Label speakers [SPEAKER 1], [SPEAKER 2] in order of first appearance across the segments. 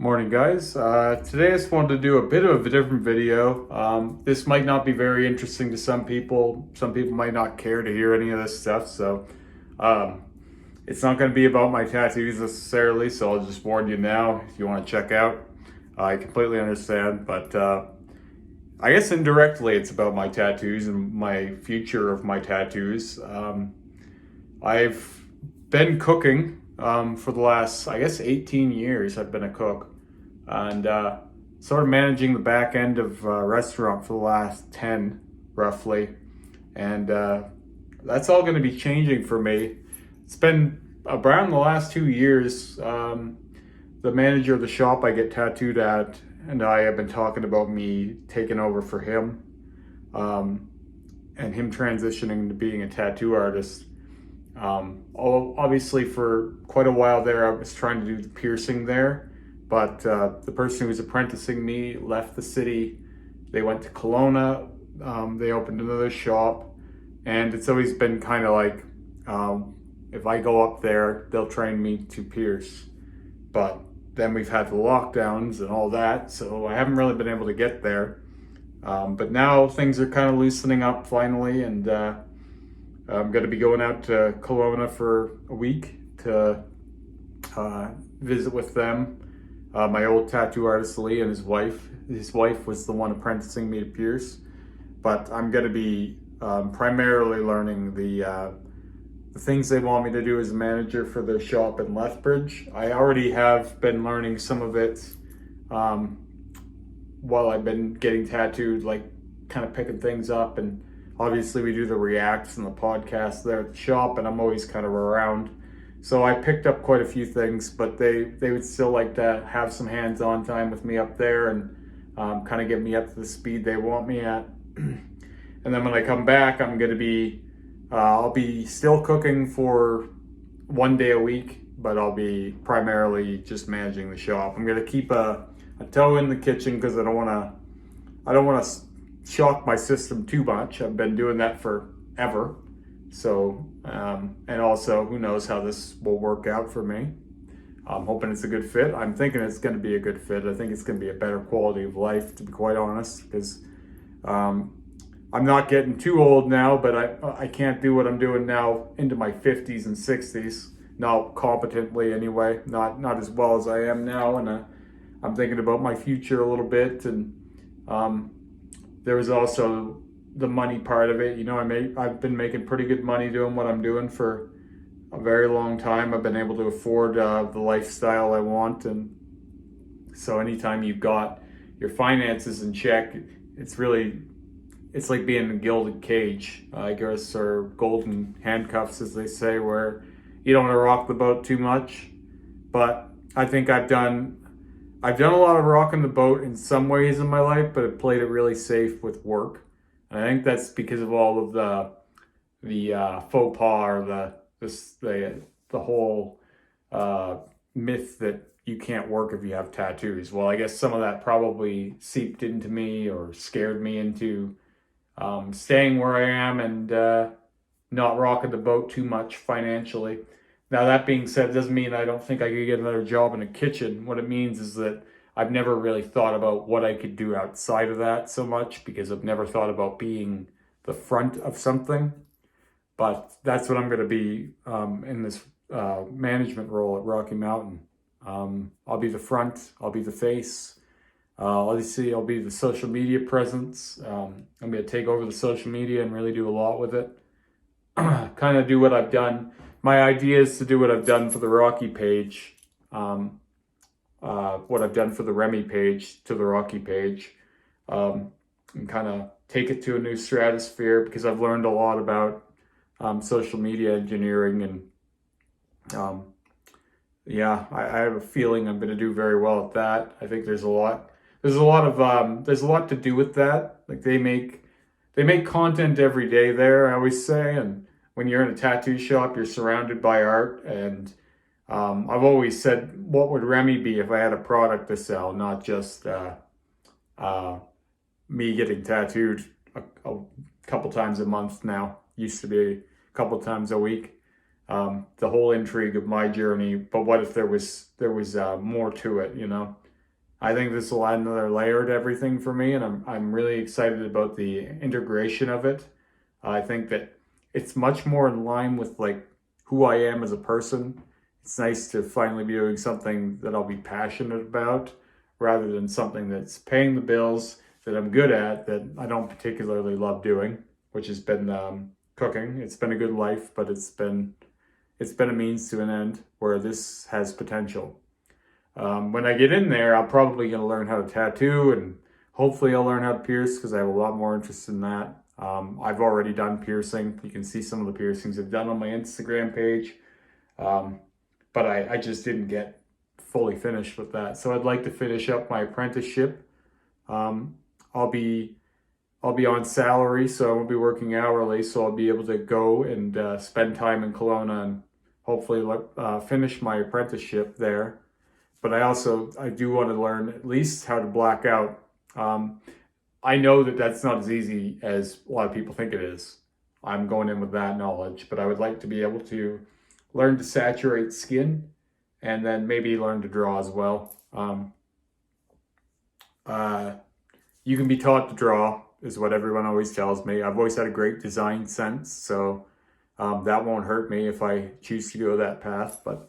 [SPEAKER 1] Morning, guys. Today I just wanted to do a bit of a different video. This might not be very interesting to some people. Some people might not care to hear any of this stuff, so um, it's not going to be about my tattoos necessarily, so I'll just warn you now if you want to check out. I completely understand, but I guess indirectly it's about my tattoos and my future of my tattoos. I've been cooking for the last, I guess, 18 years. I've been a cook and sort of managing the back end of a restaurant for the last 10 roughly. And that's all going to be changing for me. It's been around the last 2 years. The manager of the shop I get tattooed at and I have been talking about me taking over for him and him transitioning to being a tattoo artist. Obviously, for quite a while there, I was trying to do the piercing there, but the person who was apprenticing me left the city. They went to Kelowna. They opened another shop, and it's always been kind of like if I go up there, they'll train me to pierce. But then we've had the lockdowns and all that, so I haven't really been able to get there. But now things are kind of loosening up finally, and I'm going to be going out to Kelowna for a week to visit with them. My old tattoo artist Lee and his wife. His wife was the one apprenticing me to pierce, but I'm going to be primarily learning the things they want me to do as a manager for their shop in Lethbridge. I already have been learning some of it while I've been getting tattooed, like kind of picking things up, and obviously we do the reacts and the podcast there at the shop, and I'm always kind of around. So I picked up quite a few things, but they would still like to have some hands-on time with me up there and kind of get me up to the speed they want me at. And then when I come back, I'm going to be, I'll be still cooking for 1 day a week, but I'll be primarily just managing the shop. I'm going to keep a toe in the kitchen because I don't want to shock my system too much. I've been doing that forever. So, and also who knows how this will work out for me. I'm hoping it's a good fit. I'm thinking it's going to be a good fit. I think it's going to be a better quality of life, to be quite honest, because I'm not getting too old now, but I can't do what I'm doing now into my 50s and 60s, not competently anyway, not as well as I am now. And I'm thinking about my future a little bit, and there was also the money part of it. You know, I've been making pretty good money doing what I'm doing for a very long time. I've been able to afford the lifestyle I want, and so anytime you've got your finances in check, it's like being in a gilded cage, I guess, or golden handcuffs, as they say, where you don't want to rock the boat too much. But I think I've done a lot of rocking the boat in some ways in my life, but I've played it really safe with work. And I think that's because of all of the faux pas, or the whole myth that you can't work if you have tattoos. Well, I guess some of that probably seeped into me or scared me into staying where I am and not rocking the boat too much financially. Now, that being said, it doesn't mean I don't think I could get another job in a kitchen. What it means is that I've never really thought about what I could do outside of that so much, because I've never thought about being the front of something. But that's what I'm going to be in this management role at Rocky Mountain. I'll be the front, I'll be the face. Obviously, I'll be the social media presence. I'm going to take over the social media and really do a lot with it. Kind of do what I've done. My idea is to do what I've done for the Rocky page, what I've done for the Remy page to the Rocky page, and kind of take it to a new stratosphere, because I've learned a lot about social media engineering, and yeah, I have a feeling I'm going to do very well at that. I think there's a lot to do with that. Like they make content every day there, I always say, and when you're in a tattoo shop, you're surrounded by art. And I've always said, what would Remy be if I had a product to sell, not just me getting tattooed a couple times a month now. Used to be a couple times a week. The whole intrigue of my journey. But what if there was more to it, you know? I think this will add another layer to everything for me, and I'm really excited about the integration of it. I think that it's much more in line with like who I am as a person. It's nice to finally be doing something that I'll be passionate about rather than something that's paying the bills that I'm good at that I don't particularly love doing, which has been cooking. It's been a good life, but it's been a means to an end where this has potential. When I get in there, I'm probably going to learn how to tattoo, and hopefully I'll learn how to pierce because I have a lot more interest in that. I've already done piercing. You can see some of the piercings I've done on my Instagram page, but I just didn't get fully finished with that. So I'd like to finish up my apprenticeship. I'll be on salary, so I won't be working hourly, so I'll be able to go and spend time in Kelowna and hopefully finish my apprenticeship there. But I do want to learn at least how to black out. I know that that's not as easy as a lot of people think it is. I'm going in with that knowledge, but I would like to be able to learn to saturate skin and then maybe learn to draw as well. You can be taught to draw, is what everyone always tells me. I've always had a great design sense, so that won't hurt me if I choose to go that path. But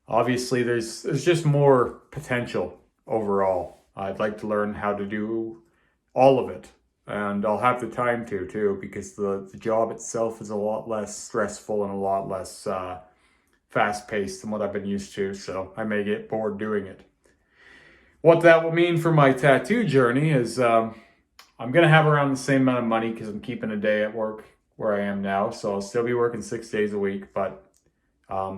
[SPEAKER 1] obviously, there's just more potential overall. I'd like to learn how to do all of it, and I'll have the time to too, because the job itself is a lot less stressful and a lot less fast-paced than what I've been used to, so I may get bored doing it. What that will mean for my tattoo journey is I'm going to have around the same amount of money because I'm keeping a day at work where I am now, so I'll still be working 6 days a week, but I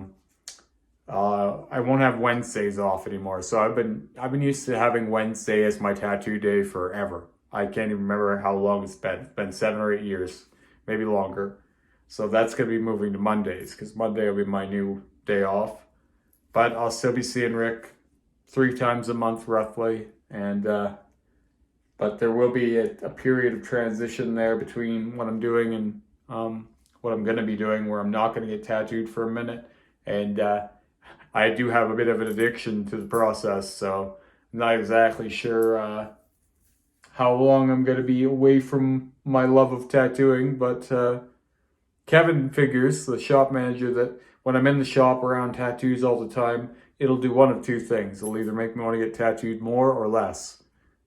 [SPEAKER 1] won't have Wednesdays off anymore. So I've been used to having Wednesday as my tattoo day forever. I can't even remember how long it's been. It's been 7 or 8 years, maybe longer. So that's going to be moving to Mondays because Monday will be my new day off. But I'll still be seeing Rick 3 times a month roughly. And but there will be a period of transition there between what I'm doing and what I'm going to be doing, where I'm not going to get tattooed for a minute. And I do have a bit of an addiction to the process, so I'm not exactly sure how long I'm going to be away from my love of tattooing, but Kevin figures, the shop manager, that when I'm in the shop around tattoos all the time, it'll do one of two things. It'll either make me want to get tattooed more or less.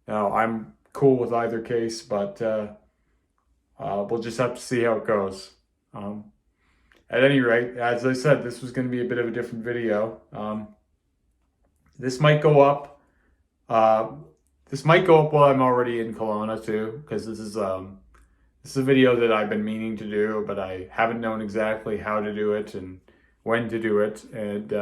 [SPEAKER 1] Now, I'm cool with either case, but we'll just have to see how it goes. At any rate, as I said, this was going to be a bit of a different video. This might go up. This might go up while I'm already in Kelowna too, because this is a video that I've been meaning to do, but I haven't known exactly how to do it and when to do it, and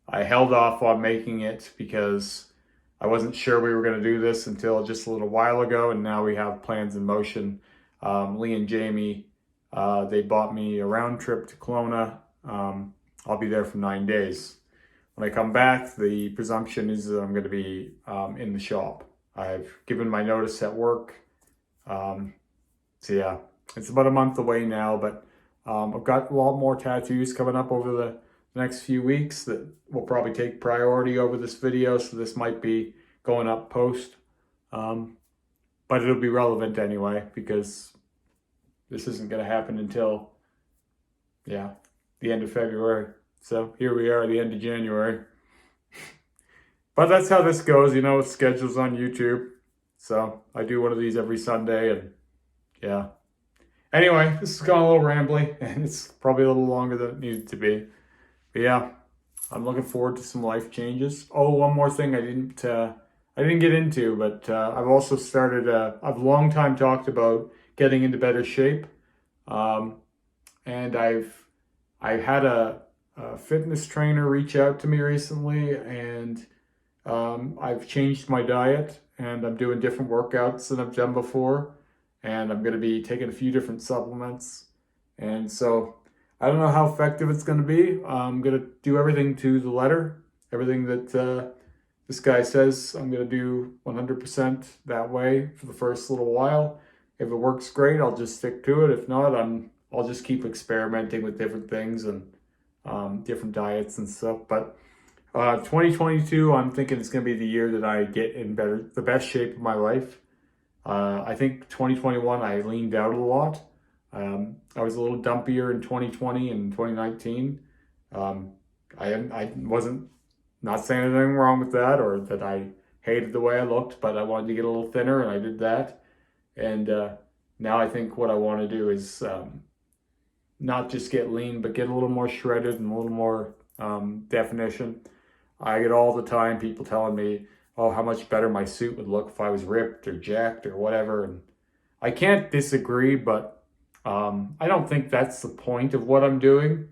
[SPEAKER 1] I held off on making it because I wasn't sure we were going to do this until just a little while ago, and now we have plans in motion. Lee and Jamie, they bought me a round trip to Kelowna. I'll be there for 9 days. When I come back, the presumption is that I'm going to be in the shop. I've given my notice at work. So yeah, it's about a month away now, but I've got a lot more tattoos coming up over the next few weeks that will probably take priority over this video, so this might be going up post. But it'll be relevant anyway, because this isn't going to happen until, yeah, the end of February. So here we are at the end of January. But that's how this goes, you know, with schedules on YouTube. So I do one of these every Sunday, and yeah. Anyway, this has gone a little rambly, and it's probably a little longer than it needed to be. But yeah, I'm looking forward to some life changes. Oh, one more thing I didn't get into, but I've also started, I've long time talked about getting into better shape. And I've had a fitness trainer reach out to me recently, and I've changed my diet, and I'm doing different workouts than I've done before, and I'm going to be taking a few different supplements. And so I don't know how effective it's going to be. I'm going to do everything to the letter, everything that this guy says I'm going to do 100% that way for the first little while. If it works great, I'll just stick to it. If not, I'll just keep experimenting with different things and different diets and stuff. But 2022, I'm thinking it's going to be the year that I get in the best shape of my life. I think 2021, I leaned out a lot. I was a little dumpier in 2020 and 2019. I wasn't not saying anything wrong with that or that I hated the way I looked, but I wanted to get a little thinner and I did that. And now I think what I want to do is not just get lean, but get a little more shredded and a little more definition. I get all the time people telling me, oh, how much better my suit would look if I was ripped or jacked or whatever. And I can't disagree, but I don't think that's the point of what I'm doing.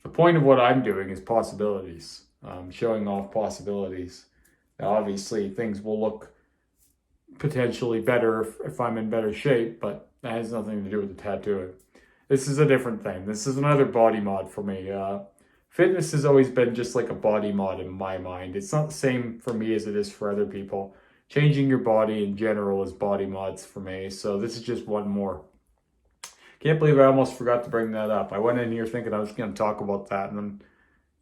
[SPEAKER 1] The point of what I'm doing is possibilities, showing off possibilities. Now, obviously, things will look potentially better if I'm in better shape, but that has nothing to do with the tattooing. This is a different thing. This is another body mod for me. Fitness has always been just like a body mod in my mind. It's not the same for me as it is for other people. Changing your body in general is body mods for me. So this is just one more. Can't believe I almost forgot to bring that up. I went in here thinking I was going to talk about that, and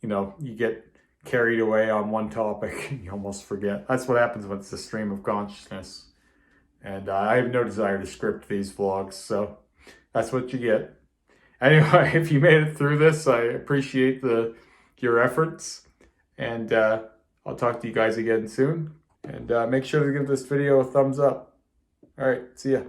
[SPEAKER 1] then, you get carried away on one topic and you almost forget. That's what happens when it's a stream of consciousness. And I have no desire to script these vlogs, so that's what you get. Anyway, if you made it through this, I appreciate your efforts. And I'll talk to you guys again soon. And make sure to give this video a thumbs up. All right, see ya.